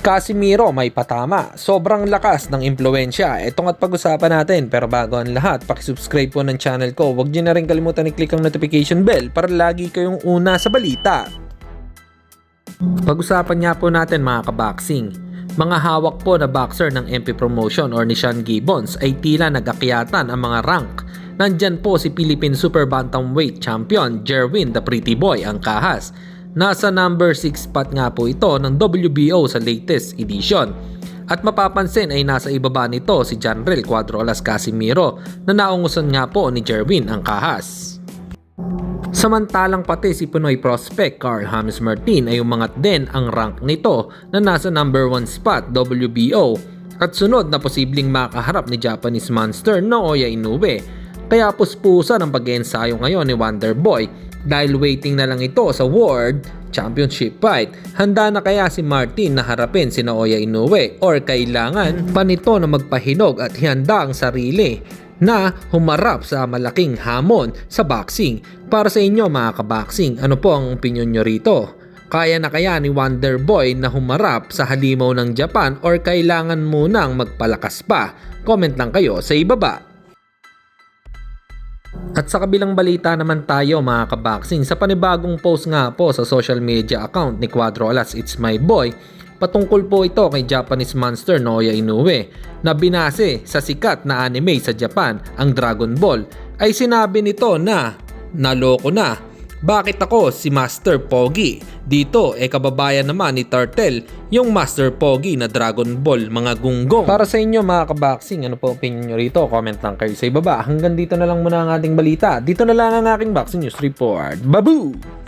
Casimiro may patama, sobrang lakas ng impluensya. Itong at pag-usapan natin, pero bago ang lahat, pakisubscribe po ng channel ko. Huwag niyo na rin kalimutan i-click ang notification bell para lagi kayong una sa balita. Pag-usapan nga po natin mga kaboxing. Mga hawak po na boxer ng MP Promotion or ni Sean Gibbons ay tila nag-akyatan ang mga rank. Nandyan po si Philippine Super Bantamweight Champion Jerwin the Pretty Boy Angkahas. Nasa number 6 spot nga po ito ng WBO sa latest edition. At mapapansin ay nasa ibaba nito si Janrel Cuadro-Alas Casimiro na naungusan nga po ni Jerwin Angkahas. Samantalang pati si Pinoy prospect Carl James Martin ay umangat din ang rank nito na nasa number 1 spot WBO at sunod na posibleng makaharap ni Japanese monster Naoya Inoue. Kaya puspusan ang pag-ensayo ngayon ni Wonderboy dahil waiting na lang ito sa World Championship fight. Handa na kaya si Martin na harapin si Naoya Inoue or kailangan pa nito na magpahinog at hihanda ang sarili na humarap sa malaking hamon sa boxing? Para sa inyo mga kaboxing, ano po ang opinion nyo rito? Kaya na kaya ni Wonderboy na humarap sa halimaw ng Japan or kailangan munang magpalakas pa? Comment lang kayo sa ibaba. At sa kabilang balita naman tayo mga kaboxing, sa panibagong post nga po sa social media account ni Cuadro-Alas It's My Boy, patungkol po ito kay Japanese monster Naoya Inoue na binase sa sikat na anime sa Japan, ang Dragon Ball, ay sinabi nito na naloko na. Bakit ako si Master Pogi? Dito kababayan naman ni Turtle, yung Master Pogi na Dragon Ball mga gunggong. Para sa inyo mga kaboxing, ano po opinion nyo rito? Comment lang kayo sa ibaba. Hanggang dito na lang muna ang ating balita. Dito na lang ang aking boxing news report. Babu!